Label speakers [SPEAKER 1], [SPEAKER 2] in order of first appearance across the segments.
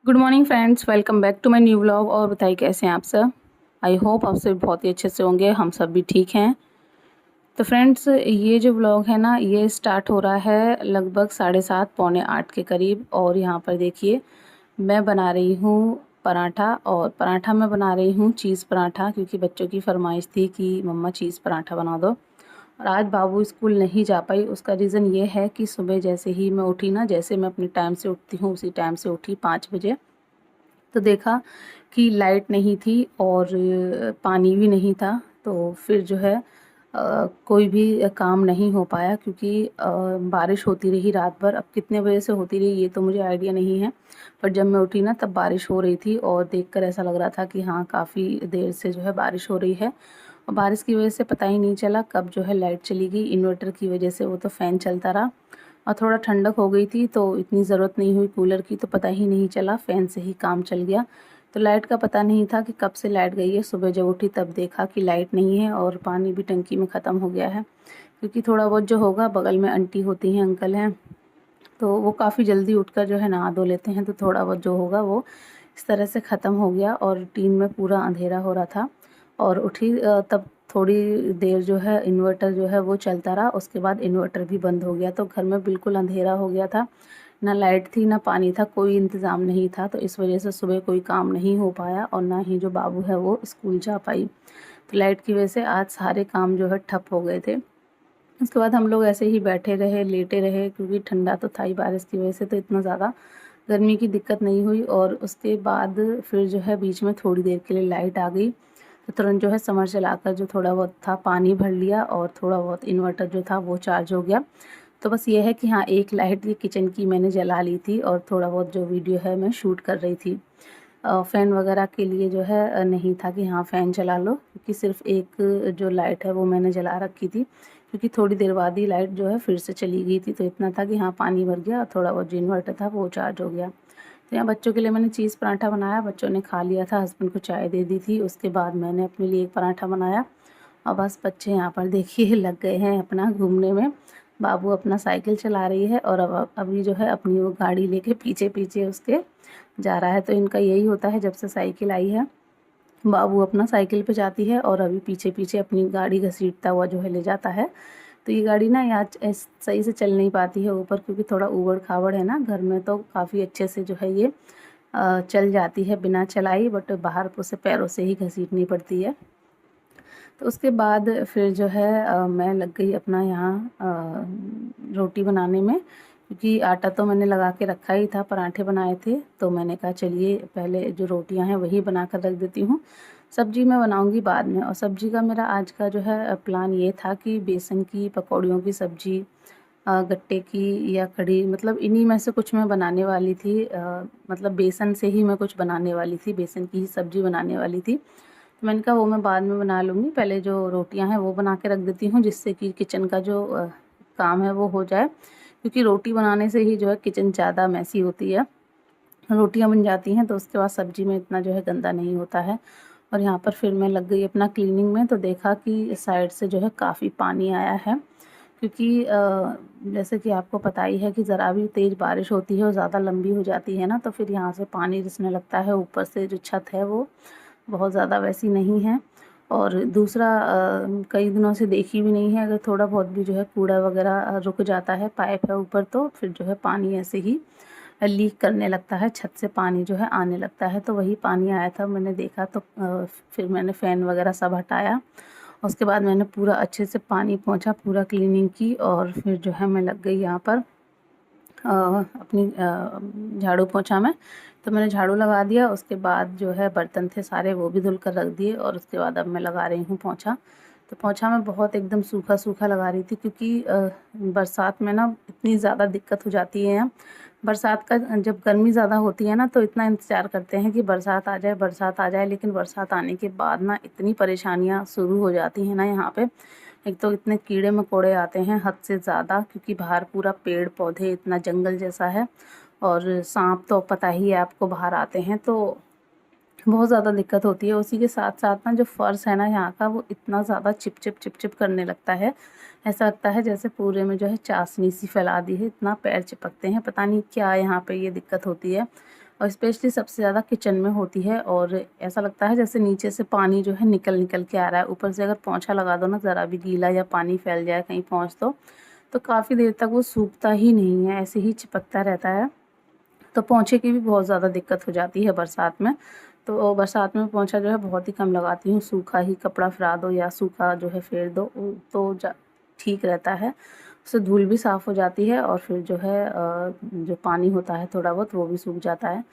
[SPEAKER 1] Good morning friends, welcome back to my new vlog. और बताइए कैसे हैं आप सब। आई होप आप सब बहुत ही अच्छे से होंगे। हम सब भी ठीक हैं। तो फ्रेंड्स, ये जो व्लॉग है ना, ये स्टार्ट हो रहा है लगभग 7:30 पौने 8 के करीब। और यहाँ पर देखिए, मैं बना रही हूँ पराठा। और पराठा मैं बना रही हूँ चीज़ पराठा, क्योंकि बच्चों की फरमाइश थी कि मम्मा चीज़ पराठा बना दो। और आज बाबू स्कूल नहीं जा पाई। उसका रीज़न ये है कि सुबह जैसे ही मैं उठी ना, जैसे मैं अपने टाइम से उठती हूँ उसी टाइम से उठी 5 बजे। तो देखा कि लाइट नहीं थी और पानी भी नहीं था। तो फिर जो है कोई भी काम नहीं हो पाया, क्योंकि बारिश होती रही रात भर। अब कितने बजे से होती रही ये तो मुझे आइडिया नहीं है, पर जब मैं उठी ना तब बारिश हो रही थी। और देखकर ऐसा लग रहा था कि हाँ, काफ़ी देर से जो है बारिश हो रही है। और बारिश की वजह से पता ही नहीं चला कब जो है लाइट चली गई। इन्वर्टर की वजह से वो तो फ़ैन चलता रहा। और थोड़ा ठंडक हो गई थी तो इतनी ज़रूरत नहीं हुई कूलर की, तो पता ही नहीं चला, फ़ैन से ही काम चल गया। तो लाइट का पता नहीं था कि कब से लाइट गई है। सुबह जब उठी तब देखा कि लाइट नहीं है और पानी भी टंकी में ख़त्म हो गया है। क्योंकि थोड़ा बहुत जो होगा, बगल में आंटी होती हैं, अंकल हैं, तो वो काफ़ी जल्दी उठकर जो है नहा धो लेते हैं। तो थोड़ा बहुत जो होगा वो इस तरह से ख़त्म हो गया। और टीन में पूरा अंधेरा हो रहा था। और उठी तब थोड़ी देर जो है इन्वर्टर जो है वो चलता रहा। उसके बाद इन्वर्टर भी बंद हो गया। तो घर में बिल्कुल अंधेरा हो गया था। ना लाइट थी, ना पानी था, कोई इंतज़ाम नहीं था। तो इस वजह से सुबह कोई काम नहीं हो पाया और ना ही जो बाबू है वो स्कूल जा पाई। तो लाइट की वजह से आज सारे काम जो है ठप हो गए थे। उसके बाद हम लोग ऐसे ही बैठे रहे, लेटे रहे, क्योंकि ठंडा तो था ही बारिश की वजह से, तो इतना ज़्यादा गर्मी की दिक्कत नहीं हुई। और उसके बाद फिर जो है बीच में थोड़ी देर के लिए लाइट आ गई। तो तुरंत जो है समर चलाकर जो थोड़ा बहुत था पानी भर लिया और थोड़ा बहुत इन्वर्टर जो था वो चार्ज हो गया। तो बस ये है कि हाँ, एक लाइट ये किचन की मैंने जला ली थी और थोड़ा बहुत जो वीडियो है मैं शूट कर रही थी। फ़ैन वगैरह के लिए जो है नहीं था कि हाँ फ़ैन चला लो, क्योंकि सिर्फ़ एक जो लाइट है वो मैंने जला रखी थी। क्योंकि थोड़ी देर बाद ही लाइट जो है फिर से चली गई थी। तो इतना था कि हाँ, पानी भर गया और थोड़ा बहुत जो इन्वर्टर था वो चार्ज हो गया। तो यहाँ बच्चों के लिए मैंने चीज़ पराठा बनाया, बच्चों ने खा लिया था, हस्बैंड को चाय दे दी थी। उसके बाद मैंने अपने लिए एक पराठा बनाया। और बस बच्चे यहाँ पर देखिए लग गए हैं अपना घूमने में। बाबू अपना साइकिल चला रही है और अब अभी जो है अपनी वो गाड़ी लेके पीछे-पीछे उसके जा रहा है। तो इनका यही होता है, जब से साइकिल आई है, बाबू अपना साइकिल पे जाती है और अभी पीछे-पीछे अपनी गाड़ी घसीटता हुआ जो है ले जाता है। तो ये गाड़ी ना यहाँ सही से चल नहीं पाती है ऊपर, क्योंकि थोड़ा ऊबड़-खाबड़ है ना। घर में तो काफ़ी अच्छे से जो है ये चल जाती है बिना चलाए, बट बाहर उसे पैरों से ही घसीटनी पड़ती है। तो उसके बाद फिर जो है मैं लग गई अपना यहाँ रोटी बनाने में, क्योंकि आटा तो मैंने लगा के रखा ही था, पराठे बनाए थे। तो मैंने कहा चलिए पहले जो रोटियां हैं वही बना कर रख देती हूँ, सब्जी मैं बनाऊंगी बाद में। और सब्जी का मेरा आज का जो है प्लान ये था कि बेसन की पकौड़ियों की सब्जी, गट्टे की या कढ़ी, मतलब इन्हीं में से कुछ मैं बनाने वाली थी। मतलब बेसन से ही मैं कुछ बनाने वाली थी, बेसन की ही सब्जी बनाने वाली थी। तो मैंने कहा वो मैं बाद में बना लूँगी, पहले जो रोटियां हैं वो बना के रख देती हूँ, जिससे कि किचन का जो काम है वो हो जाए। क्योंकि रोटी बनाने से ही जो है किचन ज़्यादा मैसी होती है। रोटियां बन जाती हैं तो उसके बाद सब्ज़ी में इतना जो है गंदा नहीं होता है। और यहाँ पर फिर मैं लग गई अपना क्लीनिंग में। तो देखा कि साइड से जो है काफ़ी पानी आया है, क्योंकि जैसे कि आपको पता ही है कि ज़रा भी तेज़ बारिश होती है और ज़्यादा लंबी हो जाती है ना, तो फिर यहाँ से पानी रिसने लगता है। ऊपर से जो छत है वो बहुत ज़्यादा वैसी नहीं है। और दूसरा, कई दिनों से देखी भी नहीं है। अगर थोड़ा बहुत भी जो है कूड़ा वगैरह रुक जाता है, पाइप है ऊपर, तो फिर जो है पानी ऐसे ही लीक करने लगता है, छत से पानी जो है आने लगता है। तो वही पानी आया था, मैंने देखा तो फिर मैंने फ़ैन वगैरह सब हटाया। उसके बाद मैंने पूरा अच्छे से पानी पोंछा, पूरा क्लीनिंग की। और फिर जो है मैं लग गई यहाँ पर अपनी झाड़ू पोंछा में। तो मैंने झाड़ू लगा दिया। उसके बाद जो है बर्तन थे सारे वो भी धुल कर रख दिए। और उसके बाद अब मैं लगा रही हूँ पोंछा। तो पोंछा मैं बहुत एकदम सूखा-सूखा लगा रही थी, क्योंकि बरसात में ना इतनी ज़्यादा दिक्कत हो जाती है। बरसात का जब गर्मी ज़्यादा होती है ना, तो इतना इंतज़ार करते हैं कि बरसात आ जाए, बरसात आ जाए। लेकिन बरसात आने के बाद ना इतनी परेशानियाँ शुरू हो जाती हैं ना यहाँ पे। एक तो इतने कीड़े मकोड़े आते हैं हद से ज़्यादा, क्योंकि बाहर पूरा पेड़ पौधे, इतना जंगल जैसा है। और सांप तो पता ही है आपको बाहर आते हैं, तो बहुत ज़्यादा दिक्कत होती है। उसी के साथ साथ ना जो फ़र्श है ना यहाँ का, वो इतना ज़्यादा चिप करने लगता है। ऐसा लगता है जैसे पूरे में जो है चाशनी सी फैला दी है, इतना पैर चिपकते हैं, पता नहीं क्या यहाँ पे ये दिक्कत होती है। और स्पेशली सबसे ज़्यादा किचन में होती है। और ऐसा लगता है जैसे नीचे से पानी जो है निकल निकल के आ रहा है। ऊपर से अगर पोंछा लगा दो ना, ज़रा भी गीला या पानी फैल जाए कहीं पोंछ तो काफ़ी देर तक वो सूखता ही नहीं है, ऐसे ही चिपकता रहता है। तो पोंछे की भी बहुत ज़्यादा दिक्कत हो जाती है बरसात में। तो बरसात में पोंछा जो है बहुत ही कम लगाती हूँ, सूखा ही कपड़ा फैला दो या सूखा जो है फेर दो तो ठीक रहता है। उससे धूल भी साफ़ हो जाती है और फिर जो है जो पानी होता है थोड़ा बहुत वो भी सूख जाता है।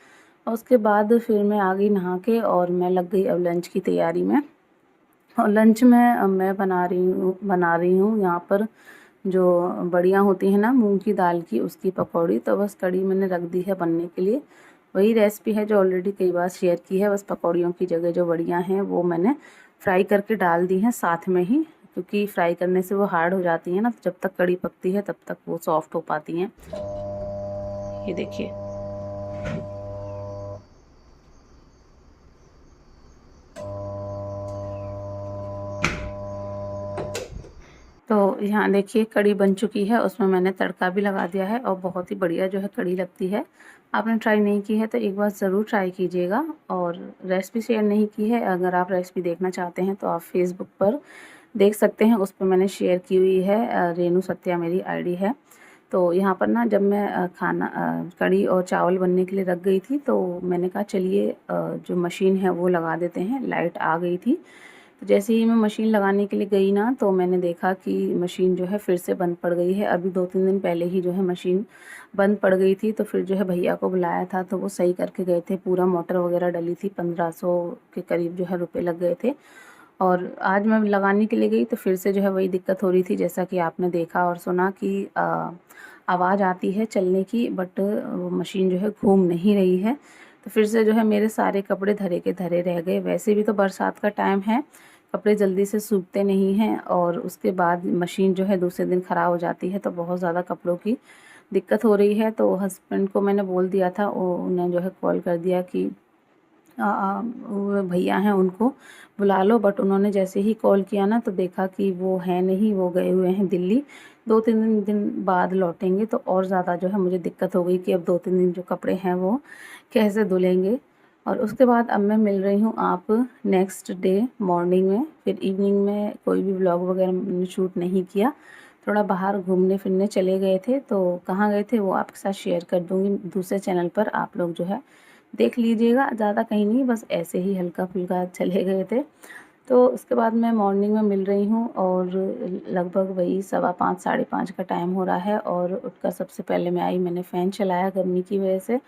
[SPEAKER 1] और उसके बाद फिर मैं आ गई नहा के और मैं लग गई अब लंच की तैयारी में। और लंच में मैं बना रही हूँ यहाँ पर जो बड़ियाँ होती हैं ना मूंग की दाल की, उसकी पकौड़ी। तो बस कढ़ी मैंने रख दी है बनने के लिए। वही रेसिपी है जो ऑलरेडी कई बार शेयर की है, बस पकौड़ियों की जगह जो बड़ियाँ हैं वो मैंने फ्राई करके डाल दी हैं साथ में ही, क्योंकि फ्राई करने से वो हार्ड हो जाती हैं ना, तो जब तक कढ़ी पकती है तब तक वो सॉफ्ट हो पाती हैं। ये देखिए। तो यहाँ देखिए कढ़ी बन चुकी है, उसमें मैंने तड़का भी लगा दिया है और बहुत ही बढ़िया जो है कढ़ी लगती है। आपने ट्राई नहीं की है तो एक बार ज़रूर ट्राई कीजिएगा। और रेसिपी शेयर नहीं की है, अगर आप रेसिपी देखना चाहते हैं तो आप फेसबुक पर देख सकते हैं, उस पर मैंने शेयर की हुई है। रेनू सत्या मेरी आईडी है। तो यहाँ पर ना जब मैं कढ़ी और चावल बनने के लिए रख गई थी तो मैंने कहा चलिए जो मशीन है वो लगा देते हैं। लाइट आ गई थी, तो जैसे ही मैं मशीन लगाने के लिए गई ना तो मैंने देखा कि मशीन जो है फिर से बंद पड़ गई है। अभी 2-3 दिन पहले ही जो है मशीन बंद पड़ गई थी। तो फिर जो है भैया को बुलाया था तो वो सही करके गए थे। पूरा मोटर वगैरह डली थी, 1500 के करीब जो है रुपए लग गए थे। और आज मैं लगाने के लिए गई तो फिर से जो है वही दिक्कत हो रही थी, जैसा कि आपने देखा और सुना कि आवाज़ आती है चलने की, बट वो मशीन जो है घूम नहीं रही है। तो फिर से जो है मेरे सारे कपड़े धरे के धरे रह गए। वैसे भी तो बरसात का टाइम है, कपड़े जल्दी से सूखते नहीं हैं और उसके बाद मशीन जो है दूसरे दिन ख़राब हो जाती है, तो बहुत ज़्यादा कपड़ों की दिक्कत हो रही है। तो हस्बैंड को मैंने बोल दिया था, उन्हें जो है कॉल कर दिया कि वो भैया हैं उनको बुला लो। बट उन्होंने जैसे ही कॉल किया ना तो देखा कि वो है नहीं, वो गए हुए हैं दिल्ली। 2-3 दिन बाद लौटेंगे। तो और ज़्यादा जो है मुझे दिक्कत हो गई कि अब 2-3 दिन जो कपड़े हैं वो कैसे धुलेंगे। और उसके बाद अब मैं मिल रही हूँ आप नेक्स्ट डे मॉर्निंग में। फिर इवनिंग में कोई भी व्लॉग वगैरह मैंने शूट नहीं किया, थोड़ा बाहर घूमने फिरने चले गए थे। तो कहाँ गए थे वो आपके साथ शेयर कर दूँगी दूसरे चैनल पर, आप लोग जो है देख लीजिएगा। ज़्यादा कहीं नहीं, बस ऐसे ही हल्का फुल्का चले गए थे। तो उसके बाद मैं मॉर्निंग में मिल रही हूँ और लगभग वही 5:15 5:30 का टाइम हो रहा है। और उठकर सबसे पहले मैं आई, मैंने फ़ैन चलाया गर्मी की वजह से।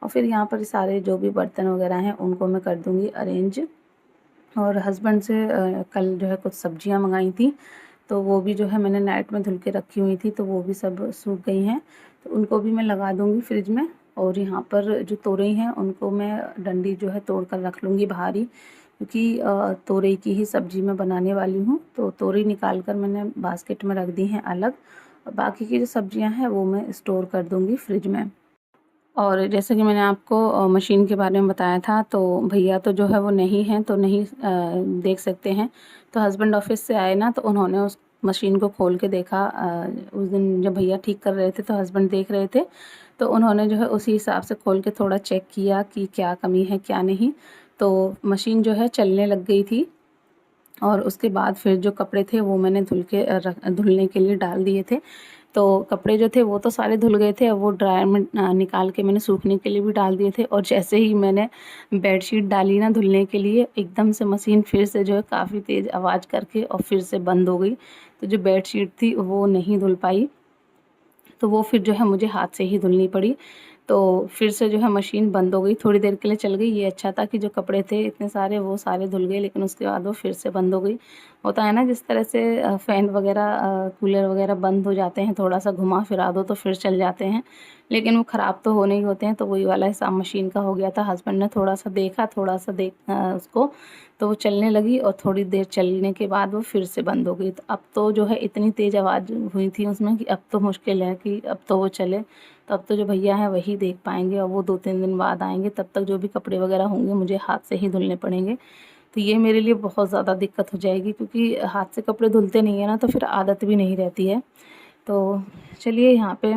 [SPEAKER 1] और फिर यहाँ पर सारे जो भी बर्तन वगैरह हैं उनको मैं कर दूँगी अरेंज। और हस्बैंड से कल जो है कुछ सब्जियां मंगाई थी, तो वो भी जो है मैंने नाइट में धुल के रखी हुई थी, तो वो भी सब सूख गई हैं। तो उनको भी मैं लगा दूँगी फ्रिज में। और यहाँ पर जो तोरई हैं उनको मैं डंडी जो है तोड़ कर रख लूँगी बाहर ही, क्योंकि तोरई की ही सब्ज़ी मैं बनाने वाली हूँ। तो तोरई निकाल कर मैंने बास्केट में रख दी हैं अलग, और बाकी की जो सब्जियां हैं वो मैं स्टोर कर दूँगी फ्रिज में। और जैसे कि मैंने आपको मशीन के बारे में बताया था, तो भैया तो जो है वो नहीं हैं, तो नहीं देख सकते हैं। तो हस्बैंड ऑफिस से आए ना तो उन्होंने उस मशीन को खोल के देखा। उस दिन जब भैया ठीक कर रहे थे तो हस्बैंड देख रहे थे, तो उन्होंने जो है उसी हिसाब से खोल के थोड़ा चेक किया कि क्या कमी है क्या नहीं। तो मशीन जो है चलने लग गई थी। और उसके बाद फिर जो कपड़े थे वो मैंने धुलने के लिए डाल दिए थे। तो कपड़े जो थे वो तो सारे धुल गए थे, अब वो ड्रायर में निकाल के मैंने सूखने के लिए भी डाल दिए थे। और जैसे ही मैंने बेडशीट डाली ना धुलने के लिए, एकदम से मशीन फिर से जो है काफ़ी तेज़ आवाज़ करके और फिर से बंद हो गई। तो जो बेडशीट थी वो नहीं धुल पाई, तो वो फिर जो है मुझे हाथ से ही धुलनी पड़ी। तो फिर से जो है मशीन बंद हो गई, थोड़ी देर के लिए चल गई। ये अच्छा था कि जो कपड़े थे इतने सारे वो सारे धुल गए, लेकिन उसके बाद वो फिर से बंद हो गई। होता है ना जिस तरह से फ़ैन वगैरह कूलर वगैरह बंद हो जाते हैं, थोड़ा सा घुमा फिरा दो तो फिर चल जाते हैं, लेकिन वो ख़राब तो होने ही होते हैं। तो वही वाला हिसाब मशीन का हो गया था। हस्बैंड ने थोड़ा सा देखा, थोड़ा सा उसको, तो वो चलने लगी और थोड़ी देर चलने के बाद वो फिर से बंद हो गई। तो अब तो जो है इतनी तेज़ आवाज़ हुई थी उसमें कि अब तो मुश्किल है कि अब तो वो चले। तो अब तो जो भैया हैं वही देख पाएंगे, और वो 2-3 दिन बाद आएंगे, तब तक जो भी कपड़े वगैरह होंगे मुझे हाथ से ही धुलने पड़ेंगे। तो ये मेरे लिए बहुत ज़्यादा दिक्कत हो जाएगी, क्योंकि हाथ से कपड़े धुलते नहीं है ना तो फिर आदत भी नहीं रहती है। तो चलिए यहाँ पे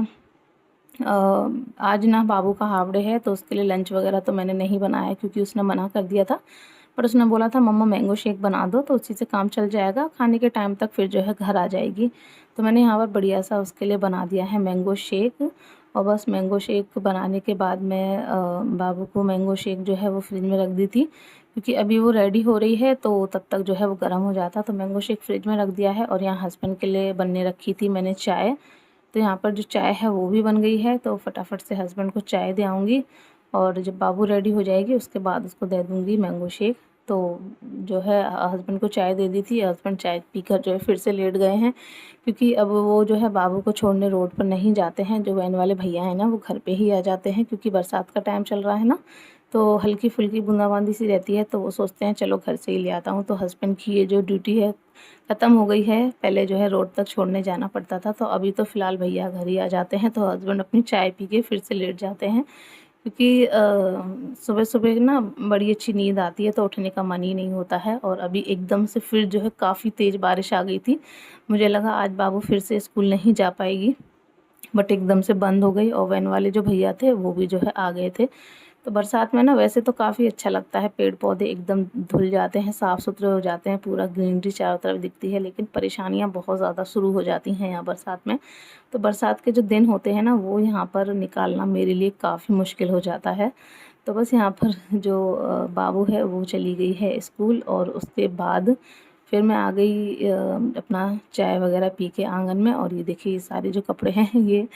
[SPEAKER 1] आज ना बाबू का हाफ डे है तो उसके लिए लंच वगैरह तो मैंने नहीं बनाया क्योंकि उसने मना कर दिया था। पर उसने बोला था मम्मा मैंगो शेक बना दो, तो उसी से काम चल जाएगा, खाने के टाइम तक फिर जो है घर आ जाएगी। तो मैंने यहाँ पर बढ़िया सा उसके लिए बना दिया है मैंगो शेक। और बस मैंगो शेक बनाने के बाद मैं बाबू को मैंगो शेक जो है वो फ्रिज में रख दी थी, क्योंकि अभी वो रेडी हो रही है तो तब तक जो है वो गर्म हो जाता। तो मैंगो शेक फ्रिज में रख दिया है। और यहाँ हस्बैंड के लिए बनने रखी थी मैंने चाय। तो यहाँ पर जो चाय है वो भी बन गई है, तो फटाफट से हस्बैंड को चाय दे आऊँगी। और जब बाबू रेडी हो जाएगी उसके बाद उसको दे दूँगी मैंगो शेक। तो जो है हस्बैंड को चाय दे दी थी, हस्बैंड चाय पीकर जो है फिर से लेट गए हैं, क्योंकि अब वो जो है बाबू को छोड़ने रोड पर नहीं जाते हैं। जो वैन वाले भैया हैं ना वो घर पे ही आ जाते हैं, क्योंकि बरसात का टाइम चल रहा है ना, तो हल्की फुल्की बूंदाबांदी सी रहती है, तो वो सोचते हैं चलो घर से ही ले आता हूँ। तो हस्बैंड की ये जो ड्यूटी है ख़त्म हो गई है। पहले जो है रोड तक छोड़ने जाना पड़ता था, तो अभी तो फ़िलहाल भैया घर ही आ जाते हैं। तो हस्बैंड अपनी चाय पी के फिर से लेट जाते हैं, क्योंकि सुबह-सुबह ना बड़ी अच्छी नींद आती है तो उठने का मन ही नहीं होता है। और अभी एकदम से फिर जो है काफ़ी तेज़ बारिश आ गई थी। मुझे लगा आज बाबू फिर से स्कूल नहीं जा पाएगी, बट एकदम से बंद हो गई और वैन वाले जो भैया थे वो भी जो है आ गए थे। तो बरसात में ना वैसे तो काफ़ी अच्छा लगता है, पेड़-पौधे एकदम धुल जाते हैं, साफ़-सुथरे हो जाते हैं, पूरा ग्रीनरी चारों तरफ दिखती है, लेकिन परेशानियाँ बहुत ज़्यादा शुरू हो जाती हैं यहाँ बरसात में। तो बरसात के जो दिन होते हैं ना वो यहाँ पर निकालना मेरे लिए काफ़ी मुश्किल हो जाता है। तो बस यहाँ पर जो बाबू है वो चली गई है स्कूल, और उसके बाद फिर मैं आ गई अपना चाय वग़ैरह पी के आँगन में। और ये देखिए ये सारे जो कपड़े हैं ये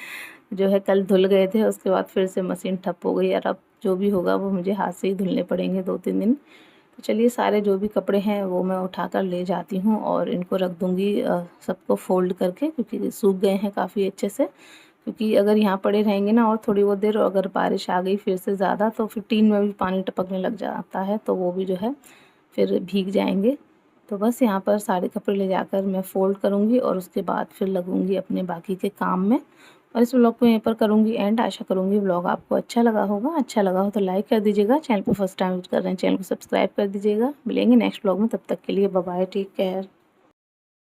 [SPEAKER 1] जो है कल धुल गए थे, उसके बाद फिर से मशीन ठप हो गई। और अब जो भी होगा वो मुझे हाथ से ही धुलने पड़ेंगे 2-3 दिन। तो चलिए सारे जो भी कपड़े हैं वो मैं उठाकर ले जाती हूँ और इनको रख दूँगी सबको फ़ोल्ड करके, क्योंकि सूख गए हैं काफ़ी अच्छे से। क्योंकि अगर यहाँ पड़े रहेंगे ना और थोड़ी बहुत देर, और अगर बारिश आ गई फिर से ज़्यादा, तो फिर टीन में भी पानी टपकने लग जाता है, तो वो भी जो है फिर भीग जाएँगे। तो बस यहाँ पर सारे कपड़े ले जाकर मैं फ़ोल्ड करूँगी और उसके बाद फिर लगूँगी अपने बाकी के काम में। और इस व्लॉग को यहीं पर करूँगी एंड। आशा करूँगी व्लॉग आपको अच्छा लगा होगा। अच्छा लगा हो तो लाइक कर दीजिएगा। चैनल पे फर्स्ट टाइम विज़िट कर रहे हैं, चैनल को सब्सक्राइब कर दीजिएगा। मिलेंगे नेक्स्ट व्लॉग में, तब तक के लिए बाय बाय, टेक केयर।